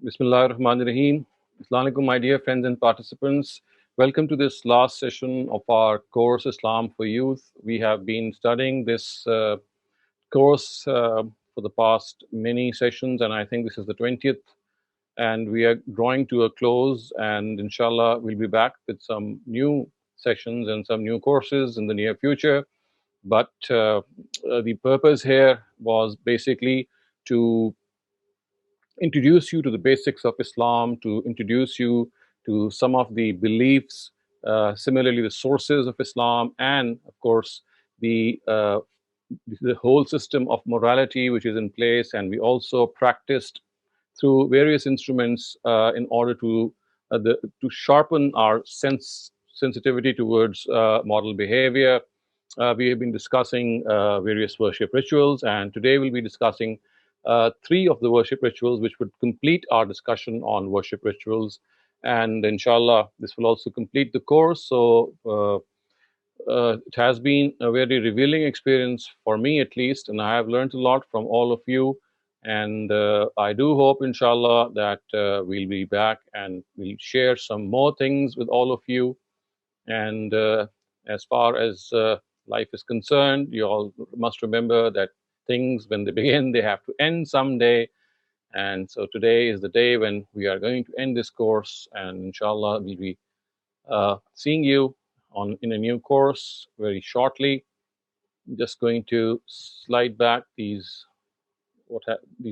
Bismillah ar-Rahman ar-Rahim. Assalamu alaikum, my dear friends and participants. Welcome to this last session of our course Islam for Youth. We have been studying this course for the past many sessions, and I think this is the 20th. And we are drawing to a close, and inshallah, we'll be back with some new sessions and some new courses in the near future. But the purpose here was basically to introduce you to the basics of Islam, to introduce you to some of the beliefs, similarly the sources of Islam, and of course the the whole system of morality which is in place. And we also practiced through various instruments in order to sharpen our sensitivity towards moral behavior. We have been discussing various worship rituals, and today we'll be discussing three of the worship rituals, which would complete our discussion on worship rituals. And inshallah, this will also complete the course. So it has been a very revealing experience for me, at least, and I have learned a lot from all of you. And I do hope, inshallah, that we'll be back and we'll share some more things with all of you. And as far as life is concerned, you all must remember that things, when they begin, they have to end someday. And so today is the day when we are going to end this course, and inshallah, we'll be seeing you in a new course very shortly. I'm just going to slide back these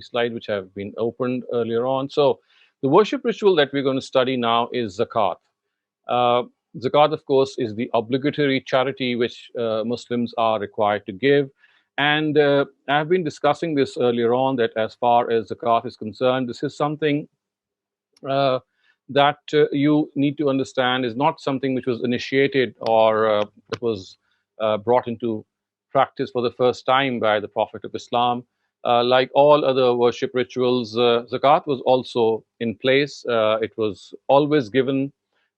slides which have been opened earlier on. So the worship ritual that we're going to study now is Zakat. Uh, Zakat, of course, is the obligatory charity which Muslims are required to give. And I've been discussing this earlier on, that as far as Zakat is concerned, this is something uh, that you need to understand is not something which was initiated or it was brought into practice for the first time by the Prophet of Islam. Like all other worship rituals, zakat was also in place. It was always given.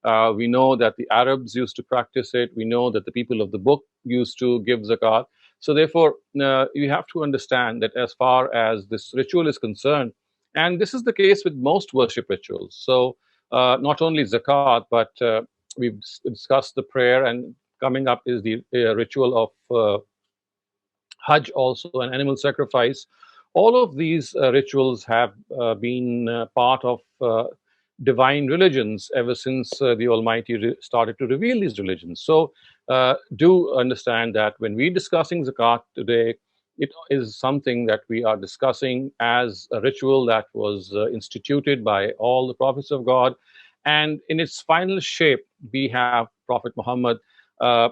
We know that the Arabs used to practice it. We know that the people of the book used to give zakat. So, therefore, you have to understand that as far as this ritual is concerned, and this is the case with most worship rituals. So, not only zakat, but we've discussed the prayer, and coming up is the ritual of Hajj, also an animal sacrifice. All of these rituals have been part of divine religions ever since the Almighty started to reveal these religions. So do understand that when we're discussing zakat today, it is something that we are discussing as a ritual that was instituted by all the prophets of God. And in its final shape, we have Prophet Muhammad uh,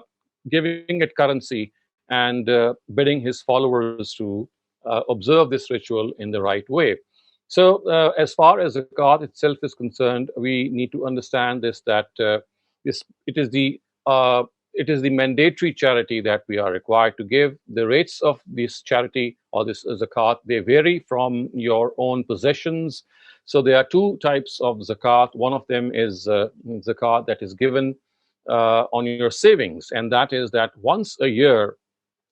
giving it currency and bidding his followers to observe this ritual in the right way. So, as far as zakat itself is concerned, we need to understand this, that this uh, it is the mandatory charity that we are required to give. The rates of this charity or this zakat, they vary from your own possessions. So there are two types of zakat. One of them is zakat that is given on your savings, and that is that once a year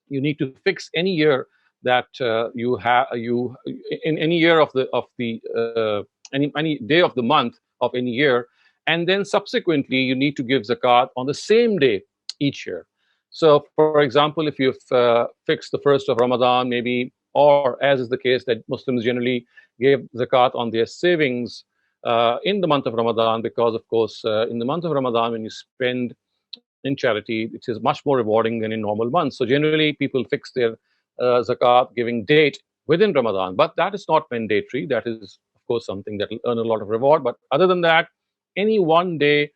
you need to fix any year that you have you in any year of the any day of the month of any year, and then subsequently you need to give zakat on the same day each year. So, for example, if you've fixed the first of Ramadan, maybe, or as is the case that Muslims generally gave zakat on their savings in the month of Ramadan, because of course in the month of Ramadan, when you spend in charity, it is much more rewarding than in normal months. So generally, people fix their zakat giving date within Ramadan, but that is not mandatory. That is, of course, something that will earn a lot of reward. But other than that, any one day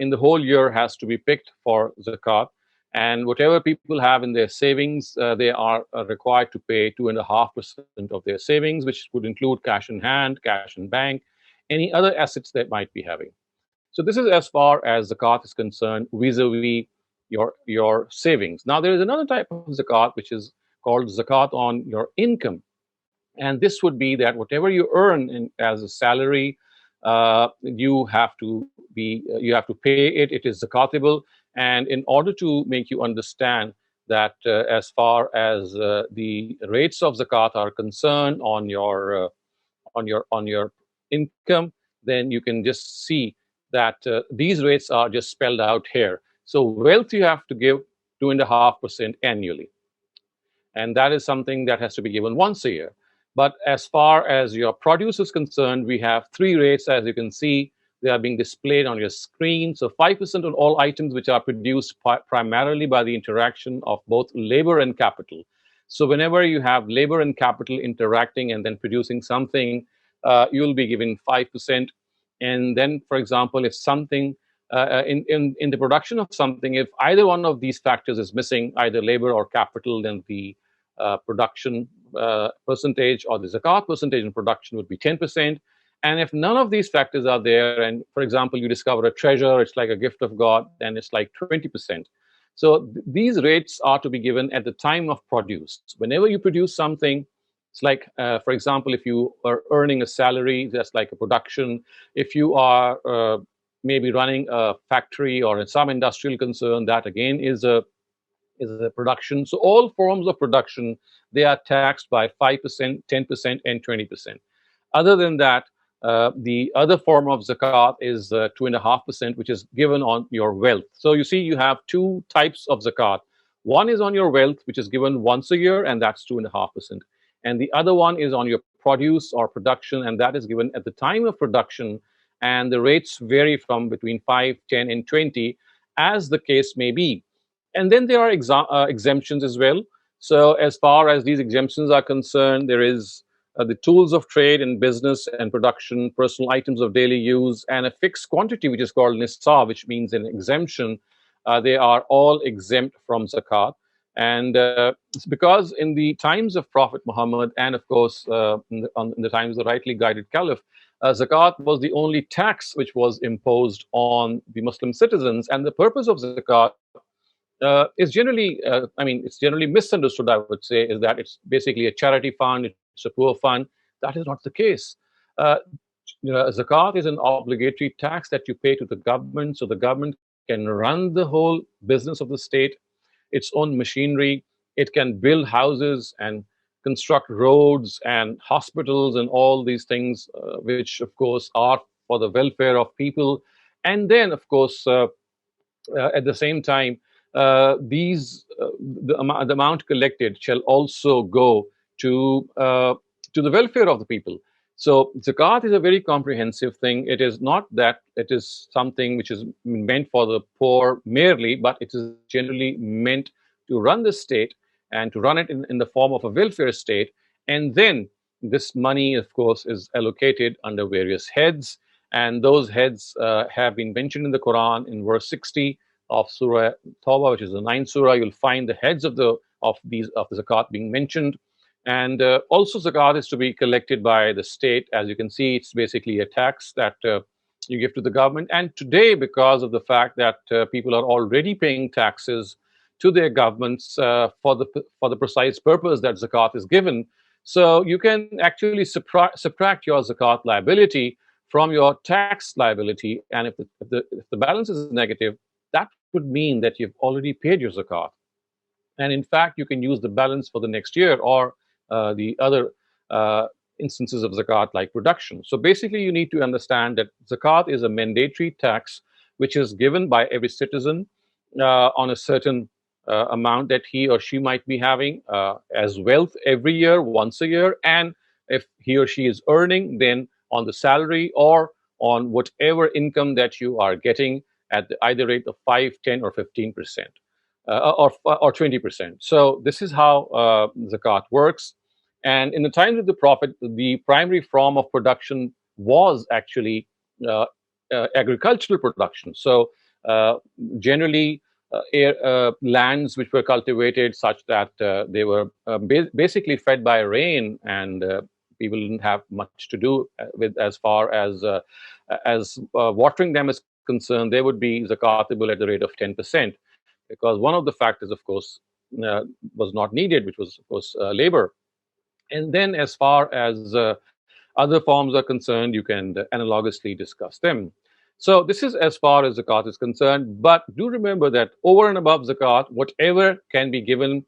in the whole year has to be picked for zakat. And whatever people have in their savings, they are required to pay 2.5% of their savings, which would include cash in hand, cash in bank, any other assets they might be having. So this is as far as zakat is concerned vis-a-vis your savings. Now there is another type of zakat which is called zakat on your income, and this would be that whatever you earn as a salary, you have to pay it. It is zakatable, and in order to make you understand that as far as the rates of zakat are concerned on your income, then you can just see that these rates are just spelled out here. So wealth you have to give 2.5% annually, and that is something that has to be given once a year. But as far as your produce is concerned, we have three rates, as you can see. They are being displayed on your screen. So 5% on all items which are produced primarily by the interaction of both labor and capital. So whenever you have labor and capital interacting and then producing something, you'll be given 5%. And then, for example, if something in the production of something, if either one of these factors is missing, either labor or capital, then the production percentage or the zakat percentage in production would be 10%. And if none of these factors are there, and for example, you discover a treasure, it's like a gift of God, then it's like 20%. So these rates are to be given at the time of produce. Whenever you produce something, it's like, for example, if you are earning a salary, that's like a production. If you are maybe running a factory or in some industrial concern, that again is a production. So all forms of production, they are taxed by 5%, 10%, and 20%. Other than that, the other form of zakat is 2.5%, which is given on your wealth. So you see, you have two types of zakat. One is on your wealth, which is given once a year, and that's 2.5%. And the other one is on your produce or production, and that is given at the time of production. And the rates vary from between 5, 10, and 20, as the case may be. And then there are exemptions as well. So as far as these exemptions are concerned, there is the tools of trade and business and production, personal items of daily use, and a fixed quantity, which is called nisab, which means an exemption. They are all exempt from zakat. And because in the times of Prophet Muhammad, and of course in the times of the rightly guided Caliph, zakat was the only tax which was imposed on the Muslim citizens. And the purpose of zakat is generally, it's generally misunderstood, I would say, is that it's basically a charity fund, it's a poor fund. That is not the case. Uh, Zakat is an obligatory tax that you pay to the government, so the government can run the whole business of the state, its own machinery. It can build houses and construct roads and hospitals and all these things, which, of course, are for the welfare of people. And then, of course, at the same time, the amount collected shall also go to the welfare of the people. So zakat is a very comprehensive thing. It is not that it is something which is meant for the poor merely, but it is generally meant to run the state and to run it in the form of a welfare state. And then this money, of course, is allocated under various heads. And those heads have been mentioned in the Quran in verse 60 of Surah Tawaf, which is the ninth surah. You'll find the heads of the zakat being mentioned. And also zakat is to be collected by the state. As you can see, it's basically a tax that you give to the government. And today, because of the fact that people are already paying taxes to their governments for the precise purpose that zakat is given, so you can actually subtract your zakat liability from your tax liability. And if the balance is negative, that would mean that you've already paid your zakat. And in fact, you can use the balance for the next year or the other instances of zakat like production. So basically, you need to understand that zakat is a mandatory tax which is given by every citizen on a certain amount that he or she might be having as wealth every year, once a year. And if he or she is earning, then on the salary or on whatever income that you are getting at the either rate of 5, 10, or 15%. Or 20%. So this is how zakat works. And in the times of the Prophet, the primary form of production was actually agricultural production. So generally, lands which were cultivated such that they were basically fed by rain, and people didn't have much to do with as far as watering them is concerned. They would be zakatable at the rate of 10%. Because one of the factors, of course, was not needed, which was, of course, labor. And then as far as other forms are concerned, you can analogously discuss them. So this is as far as zakat is concerned. But do remember that over and above zakat, whatever can be given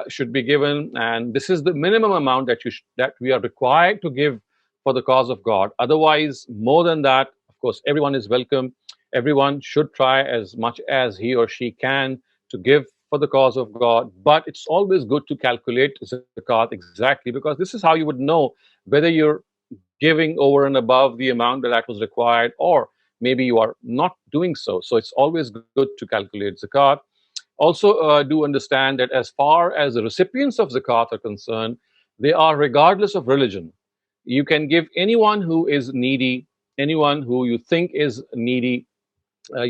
should be given. And this is the minimum amount that we are required to give for the cause of God. Otherwise, more than that, of course, everyone is welcome. Everyone should try as much as he or she can to give for the cause of God. But it's always good to calculate zakat exactly, because this is how you would know whether you're giving over and above the amount that was required, or maybe you are not doing so. So it's always good to calculate zakat. Also, do understand that as far as the recipients of zakat are concerned, they are regardless of religion. You can give anyone who is needy, anyone who you think is needy,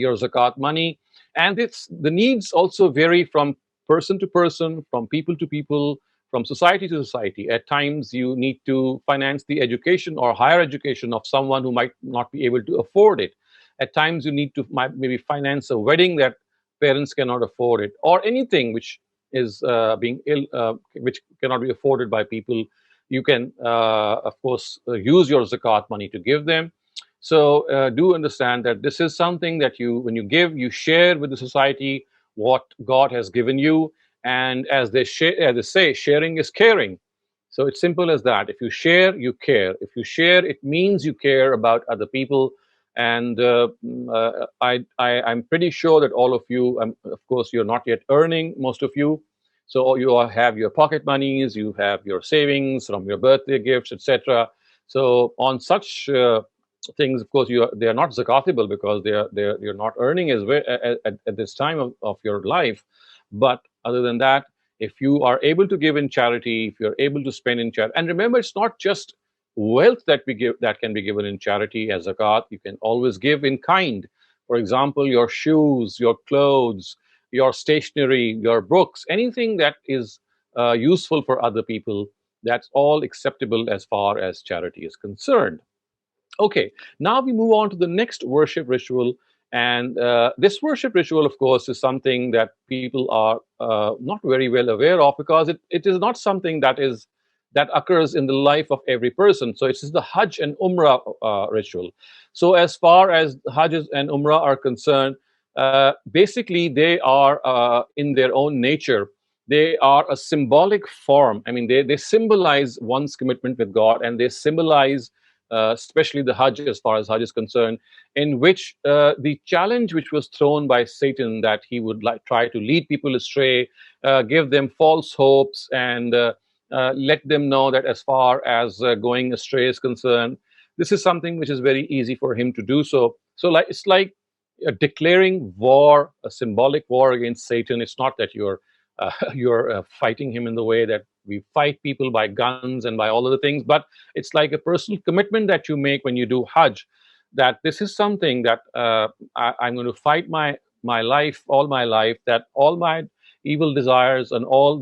your zakat money. And it's the needs also vary from person to person, from people to people, from society to society. At times you need to finance the education or higher education of someone who might not be able to afford it. At times you need to maybe finance a wedding that parents cannot afford it, or anything which is being ill, which cannot be afforded by people. You can of course use your zakat money to give them. So do understand that this is something that you, when you give, you share with the society what God has given you, and as as they say, sharing is caring. So it's simple as that. If you share, you care. If you share, it means you care about other people. And I'm pretty sure that all of you, of course, you're not yet earning, most of you. So you all have your pocket monies, you have your savings from your birthday gifts, etc. So on such things, of course, they are not zakatable, because you're not earning as well at this time of your life. But other than that, if you are able to give in charity, if you're able to spend in charity, and remember, it's not just wealth that we give that can be given in charity as zakat. You can always give in kind. For example, your shoes, your clothes, your stationery, your books, anything that is useful for other people. That's all acceptable as far as charity is concerned. Okay, now we move on to the next worship ritual. And this worship ritual, of course, is something that people are not very well aware of, because it is not something that occurs in the life of every person. So it's the Hajj and Umrah ritual. So as far as Hajj and Umrah are concerned, basically they are in their own nature. They are a symbolic form. I mean, they symbolize one's commitment with God, and they symbolize especially the Hajj, as far as Hajj is concerned, in which the challenge which was thrown by Satan, that he would try to lead people astray, give them false hopes, and let them know that as far as going astray is concerned, this is something which is very easy for him to do so. So, it's like declaring war, a symbolic war against Satan. It's not that you're fighting him in the way that we fight people by guns and by all of the things, but it's like a personal commitment that you make when you do Hajj, that this is something that I'm going to fight my life, all my life, that all my evil desires and all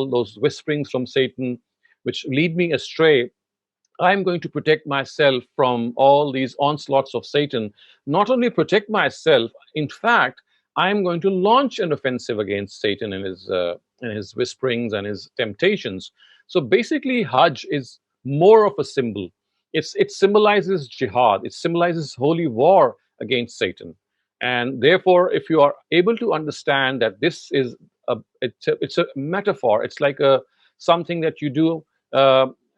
those whisperings from Satan, which lead me astray, I'm going to protect myself from all these onslaughts of Satan. Not only protect myself, in fact, I'm going to launch an offensive against Satan and his whisperings and his temptations. So basically, Hajj is more of a symbol. It symbolizes jihad. It symbolizes holy war against Satan. And therefore, if you are able to understand that this is it's a metaphor. It's like a something that you do.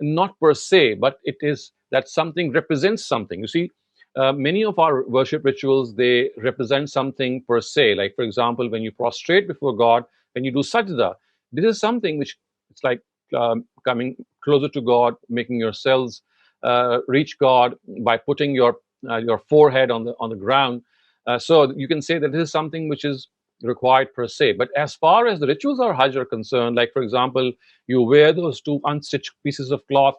Not per se, but it is that something represents something. You see, many of our worship rituals, they represent something per se. Like, for example, when you prostrate before God, when you do sajda, this is something which it's like coming closer to God, making yourselves reach God by putting your forehead on the ground. So you can say that this is something which is required per se. But as far as the rituals of Hajj are concerned, like, for example, you wear those two unstitched pieces of cloth,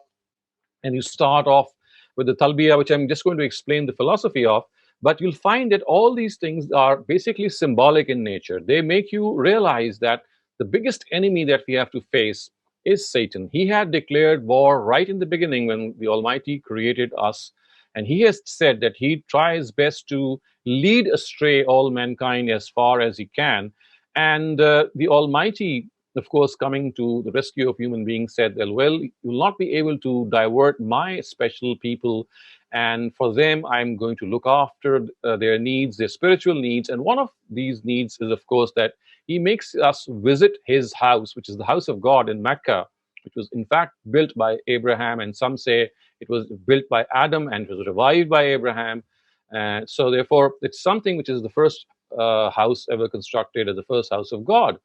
and you start off with the talbiyah, which I'm just going to explain the philosophy of. But you'll find that all these things are basically symbolic in nature. They make you realize that the biggest enemy that we have to face is Satan. He had declared war right in the beginning when the Almighty created us. And he has said that he tries best to lead astray all mankind as far as he can. And the Almighty, of course, coming to the rescue of human beings, said, well, you will not be able to divert my special people. And for them, I'm going to look after their needs, their spiritual needs. And one of these needs is, of course, that he makes us visit his house, which is the house of God in Mecca, which was in fact built by Abraham, and some say it was built by Adam and was revived by Abraham. And so, therefore, it's something which is the first house ever constructed as the first house of God.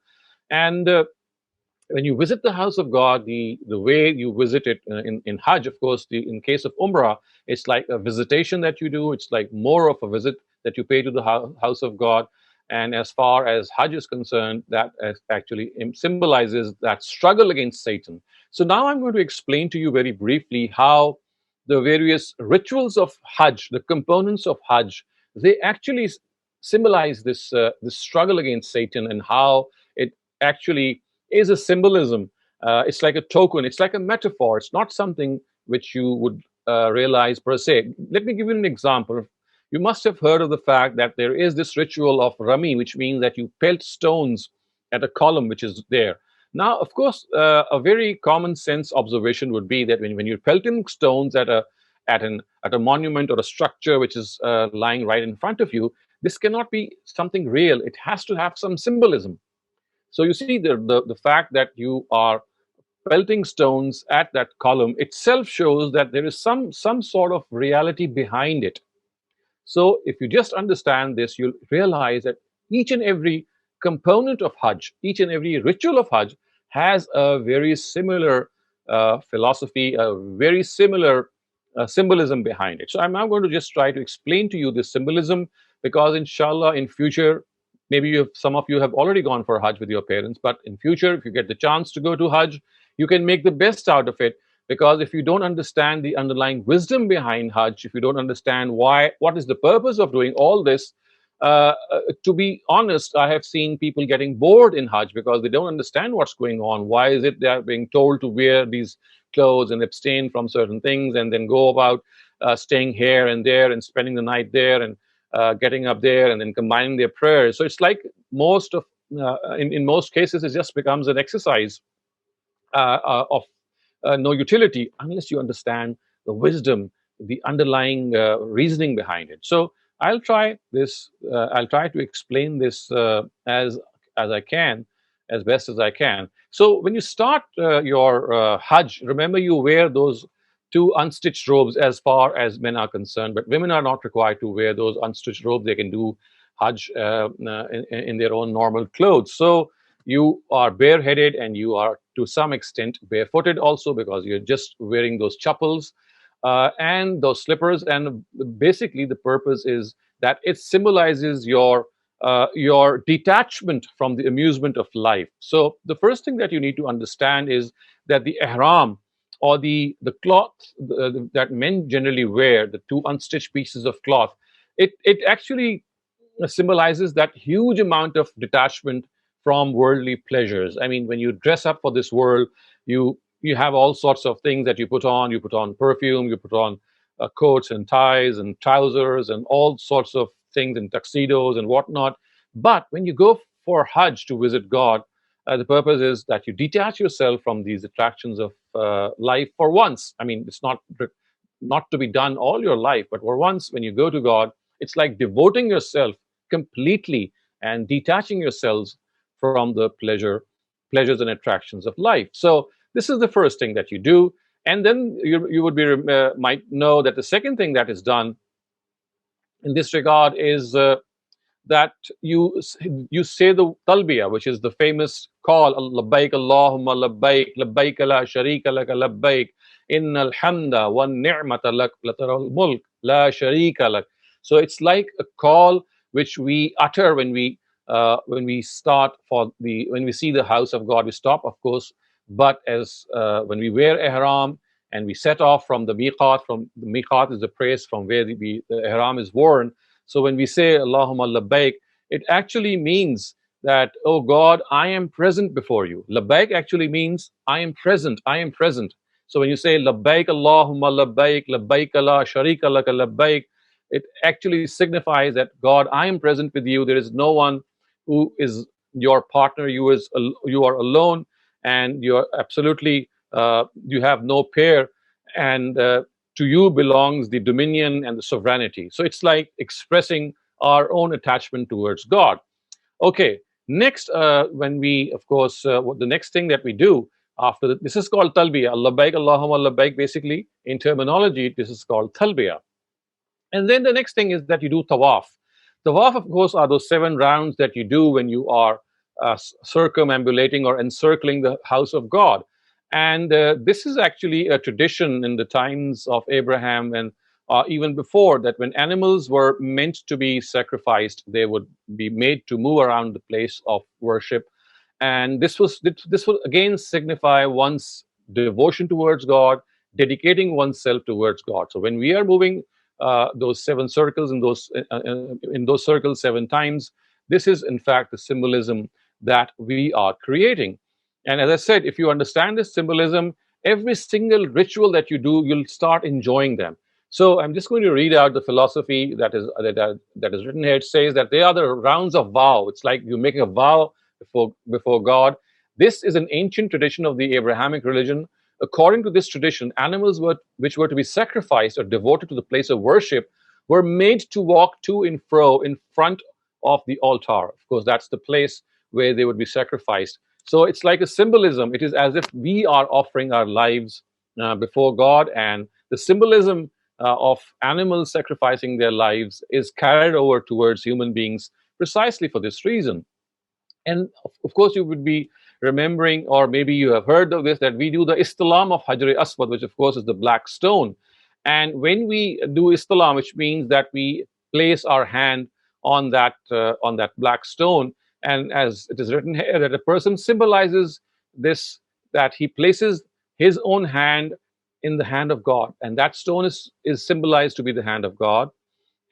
And when you visit the house of God, the way you visit it in Hajj, of course, in case of Umrah, it's like a visitation that you do. It's like more of a visit that you pay to the house of God. And as far as Hajj is concerned, that actually symbolizes that struggle against Satan. So now I'm going to explain to you very briefly how the various rituals of Hajj, the components of Hajj, they actually symbolize this struggle against Satan, and how it actually is a symbolism. It's like a token. It's like a metaphor. It's not something which you would realize per se. Let me give you an example. You must have heard of the fact that there is this ritual of Rami, which means that you pelt stones at a column which is there. Now, of course, a very common sense observation would be that when you're pelting stones at a monument or a structure which is lying right in front of you, this cannot be something real. It has to have some symbolism. So you see, the fact that you are pelting stones at that column itself shows that there is some sort of reality behind it. So if you just understand this, you'll realize that each and every component of Hajj, each and every ritual of Hajj has a very similar philosophy, a very similar symbolism behind it. So I'm now going to just try to explain to you this symbolism, because inshallah in future, maybe some of you have already gone for Hajj with your parents, but in future, if you get the chance to go to Hajj, you can make the best out of it. Because if you don't understand the underlying wisdom behind Hajj, if you don't understand what is the purpose of doing all this, to be honest, I have seen people getting bored in Hajj because they don't understand what's going on. Why is it they are being told to wear these clothes and abstain from certain things, and then go about staying here and there and spending the night there, and getting up there and then combining their prayers? So it's like in most cases, it just becomes an exercise of no utility unless you understand the wisdom, the underlying reasoning behind it. So I'll try this. I'll try to explain this as I can, as best as I can. So when you start your Hajj, remember you wear those two unstitched robes as far as men are concerned, but women are not required to wear those unstitched robes. They can do Hajj in their own normal clothes. So you are bareheaded, and you are to some extent barefooted also, because you're just wearing those chappals and those slippers. And basically the purpose is that it symbolizes your detachment from the amusement of life. So the first thing that you need to understand is that the ihram, or the cloth that men generally wear, the two unstitched pieces of cloth, it actually symbolizes that huge amount of detachment from worldly pleasures. I mean, when you dress up for this world, you have all sorts of things that you put on. You put on perfume, you put on coats and ties and trousers and all sorts of things, and tuxedos and whatnot. But when you go for Hajj to visit God, the purpose is that you detach yourself from these attractions of life for once. I mean, it's not to be done all your life, but for once, when you go to God, it's like devoting yourself completely and detaching yourselves from the pleasures and attractions of life. So this is the first thing that you do. And then you would might know that the second thing that is done in this regard is that you say the talbiyah, which is the famous call, labbaik Allahumma labbaik, labbaik la sharika lak labbaik, innal hamda wan ni'mata lak lataral mulk la sharika lak. So it's like a call which we utter when we start when we see the house of God. We stop, of course, but as when we wear ihram and we set off from the miqat is the place from where the ihram is worn. So when we say Allahumma labbaik, it actually means that, oh God, I am present before you. Labbaik actually means I am present, I am present. So when you say labbaik Allahumma labbaik, labbaik la sharika laka labbaik, it actually signifies that God, I am present with you. There is no one who is your partner. You are alone, and you are absolutely you have no pair, and to you belongs the dominion and the sovereignty. So it's like expressing our own attachment towards God. Okay, next, when we, of course, the next thing that we do after this is called talbiyah. Labbaik Allahumma labbaik. Basically, in terminology, this is called talbiyah. And then the next thing is that you do tawaf. Tawaf, of course, are those 7 rounds that you do when you are circumambulating or encircling the house of God. And this is actually a tradition in the times of Abraham and even before that, when animals were meant to be sacrificed, they would be made to move around the place of worship. And this will again signify one's devotion towards God, dedicating oneself towards God. So when we are moving those 7 circles in those circles 7 times, this is in fact the symbolism that we are creating. And as I said, if you understand this symbolism, every single ritual that you do, you'll start enjoying them. So I'm just going to read out the philosophy that is written here. It says that they are the rounds of vow. It's like you make a vow before God. This is an ancient tradition of the Abrahamic religion. According to this tradition, animals which were to be sacrificed or devoted to the place of worship were made to walk to and fro in front of the altar. Of course, that's the place where they would be sacrificed. So it's like a symbolism. It is as if we are offering our lives before God, and the symbolism of animals sacrificing their lives is carried over towards human beings precisely for this reason. And of course, you would be remembering, or maybe you have heard of this, that we do the istilam of Hajar Aswad, which of course is the black stone. And when we do istilam, which means that we place our hand on that black stone, and as it is written here, that a person symbolizes this, that he places his own hand in the hand of God, and that stone is symbolized to be the hand of God.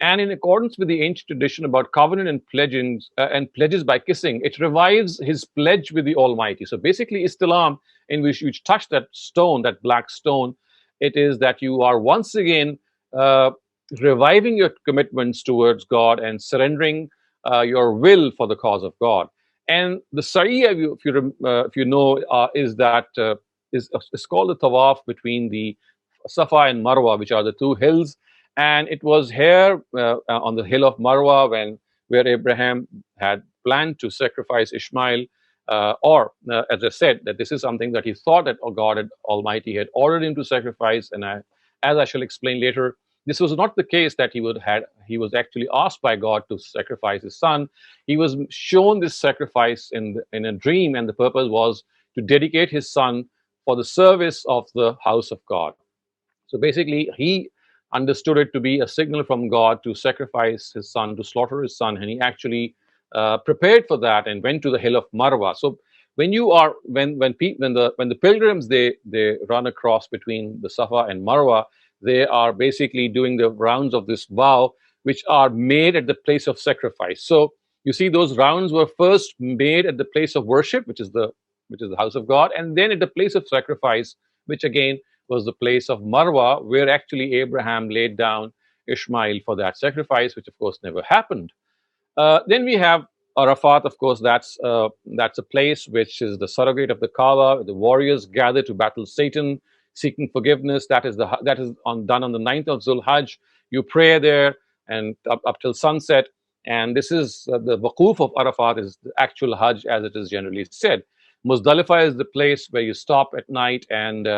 And in accordance with the ancient tradition about covenant and pledges by kissing, it revives his pledge with the Almighty. So basically, Istilam, in which you touch that stone, that black stone, it is that you are once again uh, reviving your commitments towards God and surrendering your will for the cause of God. And the Sharia, if you know, is called the Tawaf between the Safa and Marwa, which are the 2 hills. And it was here on the hill of Marwa where Abraham had planned to sacrifice Ishmael, or as I said, that this is something that he thought that Almighty had ordered him to sacrifice. And as I shall explain later, this was not the case that he was actually asked by God to sacrifice his son. He was shown this sacrifice in a dream, and the purpose was to dedicate his son for the service of the house of God. So basically, he understood it to be a signal from God to sacrifice his son, to slaughter his son, and he actually prepared for that and went to the hill of Marwa. So when you are when the pilgrims they run across between the Safa and Marwa, they are basically doing the rounds of this vow, which are made at the place of sacrifice. So you see, those rounds were first made at the place of worship, which is the house of God, and then at the place of sacrifice, which again was the place of Marwa, where actually Abraham laid down Ishmael for that sacrifice, which of course never happened. Then we have Arafat, of course, that's a place which is the surrogate of the Kaaba. The warriors gather to battle Satan, seeking forgiveness. That is done on the 9th of Zulhajj. You pray there and up till sunset. And this is the waquf of Arafat is the actual Hajj, as it is generally said. Muzdalifah is the place where you stop at night, and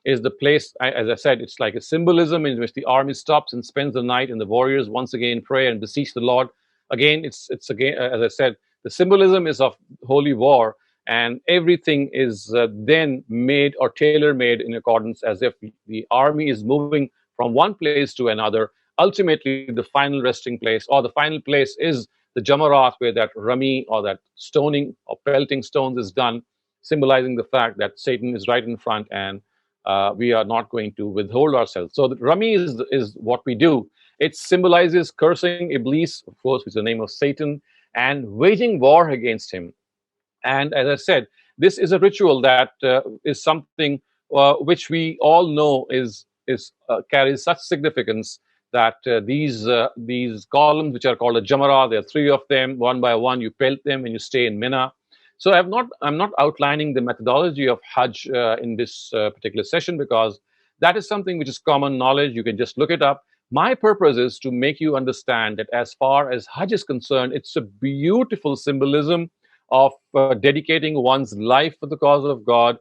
is the place, as I said, it's like a symbolism in which the army stops and spends the night, and the warriors once again pray and beseech the Lord. Again, it's again, as I said, the symbolism is of holy war, and everything is then made or tailor-made in accordance, as if the army is moving from one place to another. Ultimately, the final resting place or the final place is the Jamarat, where that rami or that stoning or pelting stones is done, symbolizing the fact that Satan is right in front, and we are not going to withhold ourselves. So the rami is what we do. It symbolizes cursing Iblis, of course, which is the name of Satan, and waging war against him. And as I said, this is a ritual that is something which we all know is carries such significance that these columns, which are called a jamara, there are 3 of them. One by one, you pelt them and you stay in Mina. So I'm not outlining the methodology of Hajj in this particular session, because that is something which is common knowledge. You can just look it up. My purpose is to make you understand that as far as Hajj is concerned, it's a beautiful symbolism of dedicating one's life for the cause of God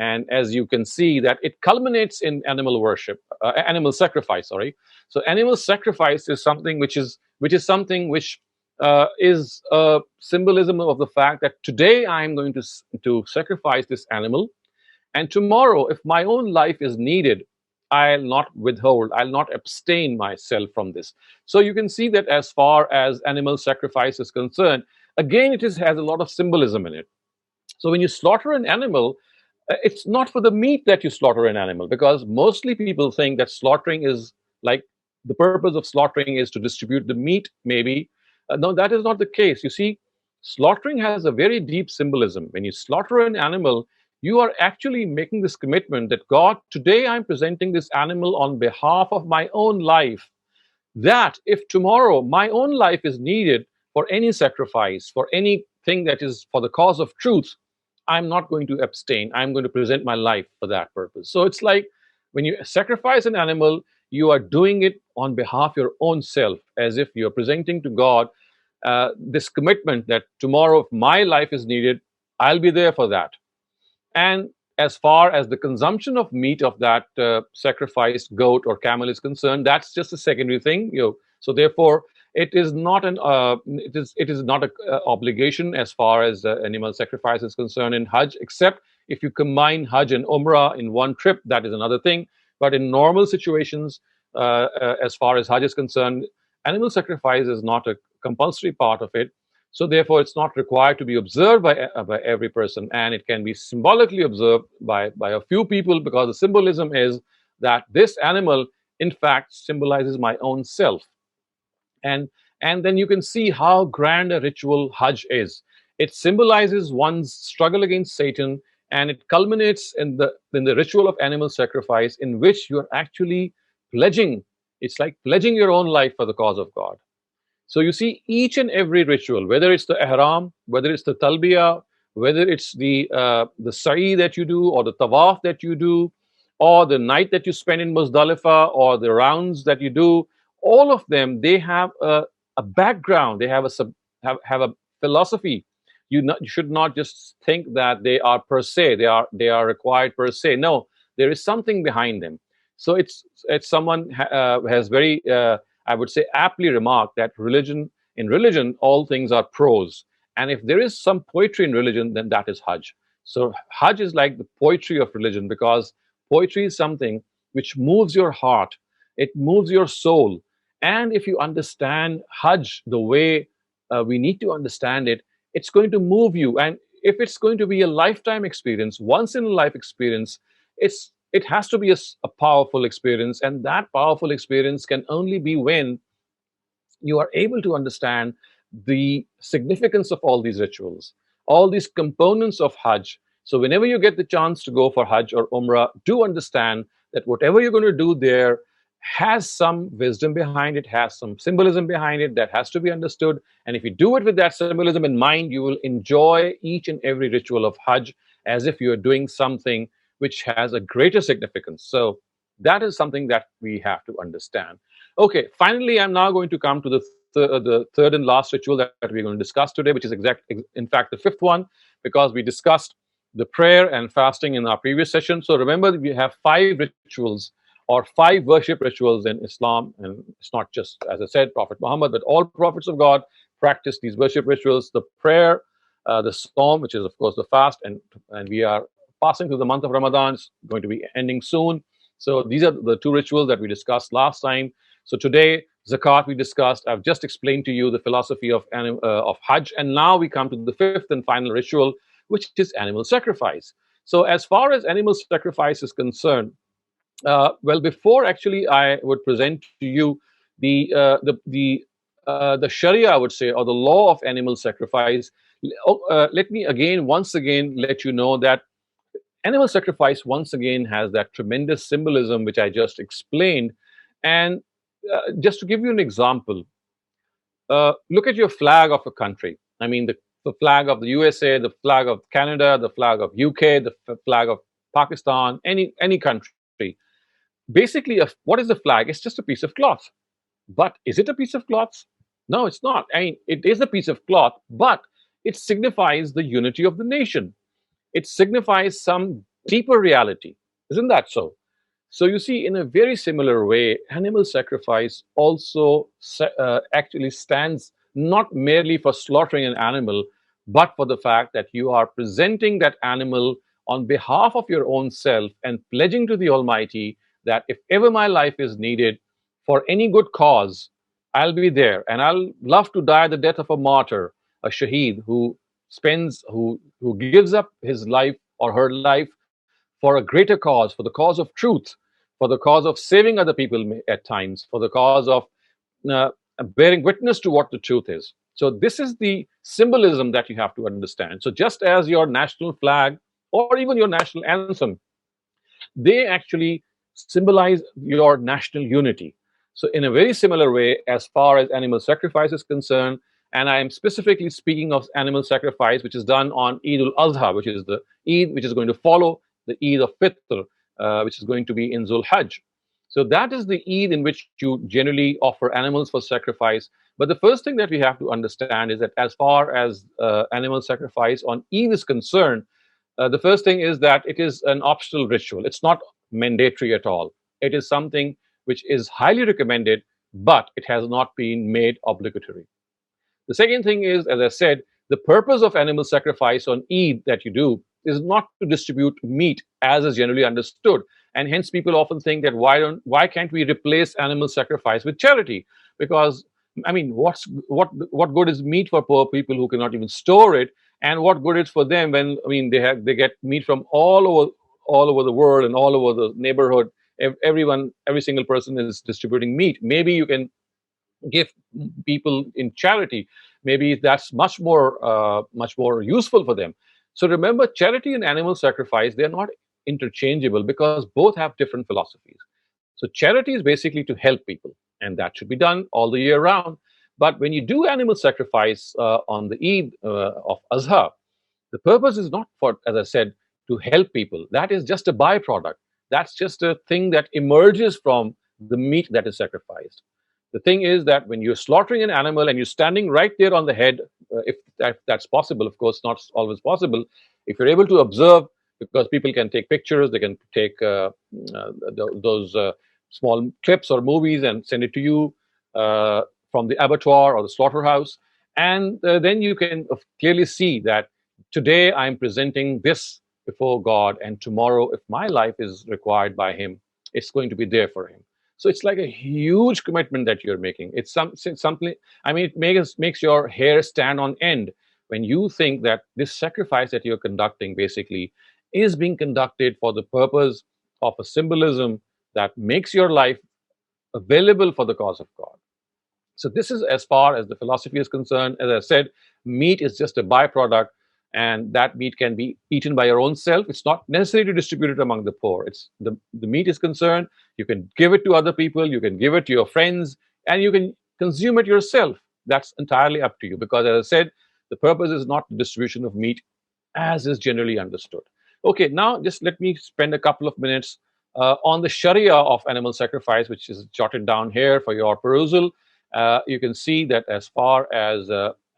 And as you can see, that it culminates in animal worship, animal sacrifice. Sorry. So animal sacrifice is something which is something which is a symbolism of the fact that today I am going to sacrifice this animal, and tomorrow, if my own life is needed, I'll not withhold, I'll not abstain myself from this. So you can see that as far as animal sacrifice is concerned, again, has a lot of symbolism in it. So when you slaughter an animal, it's not for the meat that you slaughter an animal, because mostly people think that slaughtering is like the purpose of slaughtering is to distribute the meat, maybe. No, that is not the case. You see, slaughtering has a very deep symbolism. When you slaughter an animal, you are actually making this commitment that God, today I'm presenting this animal on behalf of my own life, that if tomorrow my own life is needed for any sacrifice, for anything that is for the cause of truth, I'm not going to abstain. I'm going to present my life for that purpose. So it's like when you sacrifice an animal, you are doing it on behalf of your own self, as if you're presenting to God this commitment that tomorrow, if my life is needed, I'll be there for that. And as far as the consumption of meat of that sacrificed goat or camel is concerned, that's just a secondary thing. So therefore, it is not a obligation as far as animal sacrifice is concerned in Hajj, except if you combine Hajj and Umrah in one trip, that is another thing. But in normal situations, as far as Hajj is concerned, animal sacrifice is not a compulsory part of it. So therefore, it's not required to be observed by every person, and it can be symbolically observed by a few people, because the symbolism is that this animal, in fact, symbolizes my own self. And then you can see how grand a ritual Hajj is. It symbolizes one's struggle against Satan, and it culminates in the ritual of animal sacrifice, in which you are actually pledging. It's like pledging your own life for the cause of God. So you see, each and every ritual, whether it's the ihram, whether it's the talbiyah, whether it's the sa'i that you do, or the tawaf that you do, or the night that you spend in Muzdalifah, or the rounds that you do, all of them, they have a background. They have have a philosophy. You should not just think that they are per se. They are required per se. No, there is something behind them. So it's someone has very I would say aptly remarked that in religion, all things are prose. And if there is some poetry in religion, then that is Hajj. So Hajj is like the poetry of religion, because poetry is something which moves your heart, it moves your soul. And if you understand Hajj the way we need to understand it, it's going to move you. And if it's going to be a lifetime experience, once in a life experience, it has to be a powerful experience, and that powerful experience can only be when you are able to understand the significance of all these rituals, all these components of Hajj. So whenever you get the chance to go for Hajj or Umrah, do understand that whatever you're going to do there has some wisdom behind it, has some symbolism behind it that has to be understood. And if you do it with that symbolism in mind, you will enjoy each and every ritual of Hajj as if you are doing something which has a greater significance. So that is something that we have to understand. Okay, finally, I'm now going to come to the third and last ritual that we're going to discuss today, which is in fact, the fifth one, because we discussed the prayer and fasting in our previous session. So remember, we have 5 rituals or 5 worship rituals in Islam. And it's not just, as I said, Prophet Muhammad, but all prophets of God practice these worship rituals: the prayer, the Psalm, which is, of course, the fast. And we are passing through the month of Ramadan. It's going to be ending soon. So these are the 2 rituals that we discussed last time. So today, Zakat we discussed. I've just explained to you the philosophy of Hajj. And now we come to the 5th and final ritual, which is animal sacrifice. So as far as animal sacrifice is concerned, well, before actually I would present to you the Sharia, I would say, or the law of animal sacrifice, let me once again let you know that animal sacrifice once again has that tremendous symbolism which I just explained. And just to give you an example, look at your flag of a country. I mean, the flag of the USA, the flag of Canada, the flag of UK, the flag of Pakistan, any country. Basically, what is the flag? It's just a piece of cloth. But is it a piece of cloth? No, it's not. I mean, it is a piece of cloth, but it signifies the unity of the nation. It signifies some deeper reality. Isn't that so? So you see, in a very similar way, animal sacrifice also actually stands not merely for slaughtering an animal, but for the fact that you are presenting that animal on behalf of your own self and pledging to the Almighty that if ever my life is needed for any good cause, I'll be there, and I'll love to die the death of a martyr, a shaheed who gives up his life or her life for a greater cause, for the cause of truth, for the cause of saving other people at times, for the cause of uh, bearing witness to what the truth is. So, this is the symbolism that you have to understand. So, just as your national flag or even your national anthem, they actually symbolize your national unity. So, in a very similar way, as far as animal sacrifice is concerned, and I am specifically speaking of animal sacrifice, which is done on Eid al Adha, which is the Eid which is going to follow the Eid of Fitr, which is going to be in Zul Hajj. So, that is the Eid in which you generally offer animals for sacrifice. But the first thing that we have to understand is that as far as animal sacrifice on Eid is concerned, the first thing is that it is an optional ritual. It's not mandatory at all. It is something which is highly recommended, but it has not been made obligatory. The second thing is, as I said, the purpose of animal sacrifice on Eid that you do is not to distribute meat as is generally understood. And hence people often think that why can't we replace animal sacrifice with charity? Because I mean, what good is meat for poor people who cannot even store it? And what good is for them when I mean they get meat from all over the world and all over the neighborhood. Every single person is distributing meat. Maybe you can give people in charity. Maybe that's much more useful for them. So remember, charity and animal sacrifice, they're not interchangeable because both have different philosophies. So charity is basically to help people, and that should be done all the year round. But when you do animal sacrifice on the Eid of Azha, the purpose is not for, as I said, to help people. That is just a byproduct. That's just a thing that emerges from the meat that is sacrificed. The thing is that when you're slaughtering an animal and you're standing right there on the head, if that's possible, of course, not always possible, if you're able to observe, because people can take pictures, they can take those small clips or movies and send it to you from the abattoir or the slaughterhouse. And then you can clearly see that today I'm presenting this before God, and tomorrow, if my life is required by Him, it's going to be there for Him. So it's like a huge commitment that you're making. It's something. I mean, it makes your hair stand on end when you think that this sacrifice that you're conducting basically is being conducted for the purpose of a symbolism that makes your life available for the cause of God. So this is as far as the philosophy is concerned. As I said, meat is just a byproduct, and that meat can be eaten by your own self. It's not necessary to distribute it among the poor. It's the meat is concerned. You can give it to other people. You can give it to your friends, and you can consume it yourself. That's entirely up to you. Because as I said, the purpose is not the distribution of meat, as is generally understood. Okay, now just let me spend a couple of minutes on the Sharia of animal sacrifice, which is jotted down here for your perusal. You can see that as far as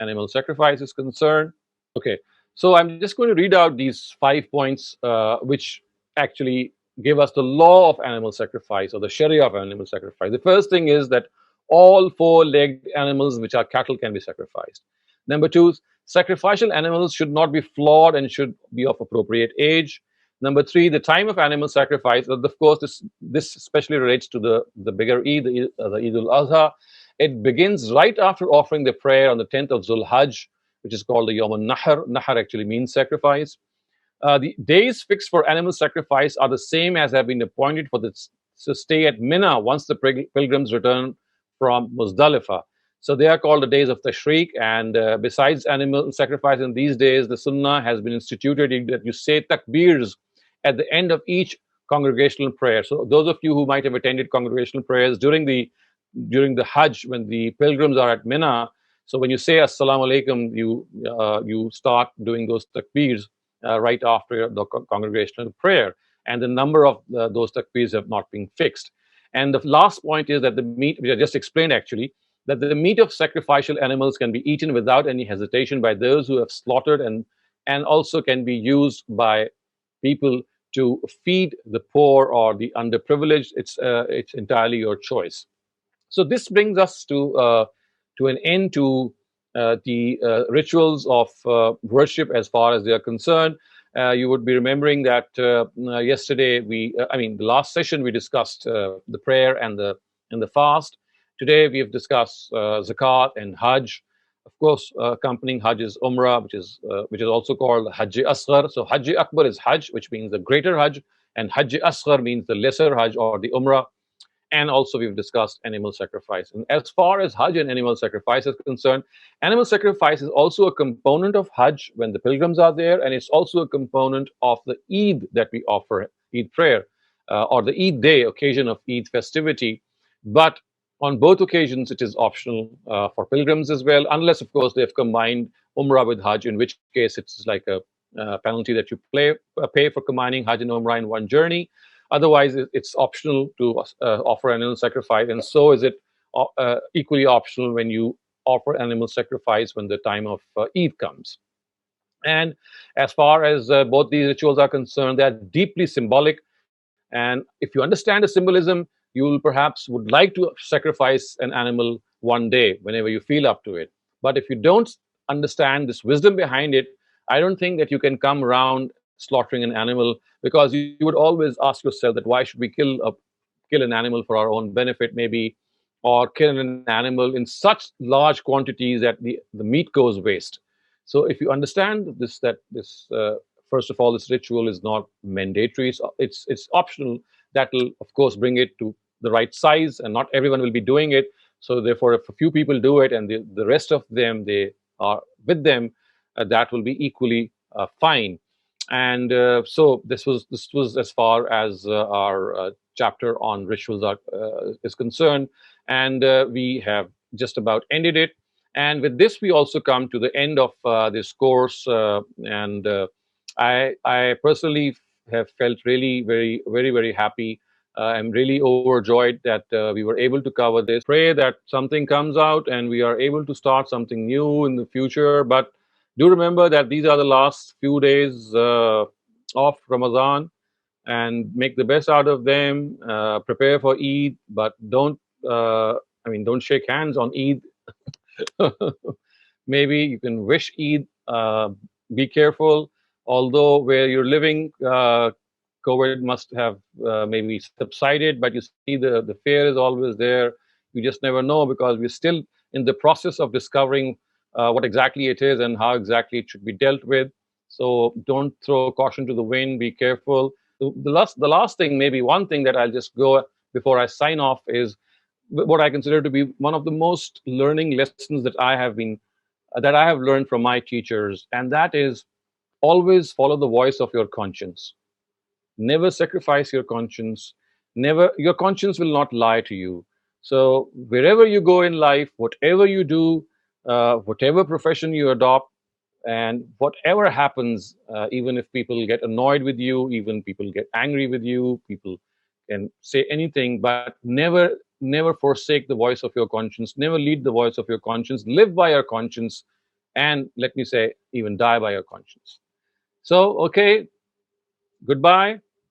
animal sacrifice is concerned. Okay, so I'm just going to read out these 5 points, which actually give us the law of animal sacrifice or the Sharia of animal sacrifice. The first thing is that all four-legged animals, which are cattle, can be sacrificed. Number two, sacrificial animals should not be flawed and should be of appropriate age. Number three, the time of animal sacrifice. Of course, this especially relates to the bigger Eid, the Eid al-Adha. It begins right after offering the prayer on the 10th of Zul Hajj, which is called the Yom al-Nahr. Nahr actually means sacrifice. The days fixed for animal sacrifice are the same as have been appointed for the stay at Mina once the pilgrims return from Muzdalifah. So they are called the days of Tashriq. And besides animal sacrifice in these days, the Sunnah has been instituted that you say takbirs at the end of each congregational prayer. So those of you who might have attended congregational prayers during the Hajj, when the pilgrims are at Mina, so when you say Assalamu alaikum, you start doing those takbirs right after the congregational prayer, and the number of those takbirs have not been fixed. And the last point is that the meat, which I just explained actually, that the meat of sacrificial animals can be eaten without any hesitation by those who have slaughtered, and also can be used by people to feed the poor or the underprivileged, it's entirely your choice. So this brings us to an end to the rituals of worship as far as they are concerned. You would be remembering that yesterday the last session we discussed the prayer and the fast. Today we have discussed zakat and Hajj. Of course, accompanying Hajj is Umrah, which is also called Hajj Asghar. So Hajj Akbar is Hajj, which means the greater Hajj, and Hajj Asghar means the lesser Hajj or the Umrah. And also we've discussed animal sacrifice. And as far as Hajj and animal sacrifice is concerned, animal sacrifice is also a component of Hajj when the pilgrims are there, and it's also a component of the Eid that we offer, Eid prayer, or the Eid day, occasion of Eid festivity. But on both occasions, it is optional for pilgrims as well, unless, of course, they've combined Umrah with Hajj, in which case it's like a penalty that you pay for combining Hajj and Umrah in one journey. Otherwise, it's optional to offer animal sacrifice, and so is it equally optional when you offer animal sacrifice when the time of Eid comes. And as far as both these rituals are concerned, they are deeply symbolic. And if you understand the symbolism, you will perhaps would like to sacrifice an animal one day whenever you feel up to it. But if you don't understand this wisdom behind it, I don't think that you can come around slaughtering an animal, because you would always ask yourself that why should we kill an animal for our own benefit, maybe, or kill an animal in such large quantities that the meat goes waste. So if you understand this, that this first of all, this ritual is not mandatory; it's optional. That will, of course, bring it to the right size, and not everyone will be doing it. So therefore, if a few people do it and the rest of them they are with them, that will be equally fine. And so this was as far as our chapter on rituals is concerned, and we have just about ended it. And with this, we also come to the end of this course, and I personally have felt really very happy. I'm really overjoyed that we were able to cover this. Pray that something comes out and we are able to start something new in the future. But do remember that these are the last few days of Ramadan, and make the best out of them. Prepare for Eid, but don't shake hands on Eid. Maybe you can wish Eid. Be careful. Although where you're living, COVID must have maybe subsided, but you see the fear is always there. You just never know, because we're still in the process of discovering what exactly it is and how exactly it should be dealt with. So don't throw caution to the wind. Be careful. The last thing, maybe one thing that I'll just go before I sign off, is what I consider to be one of the most learning lessons that I have learned from my teachers, and that is always follow the voice of your conscience. Never sacrifice your conscience. Never, your conscience will not lie to you. So wherever you go in life, whatever you do, whatever profession you adopt, and whatever happens, even if people get annoyed with you, even people get angry with you, people can say anything, but never forsake the voice of your conscience. Never lead the voice of your conscience. Live by your conscience, and let me say, even die by your conscience. So, okay, goodbye.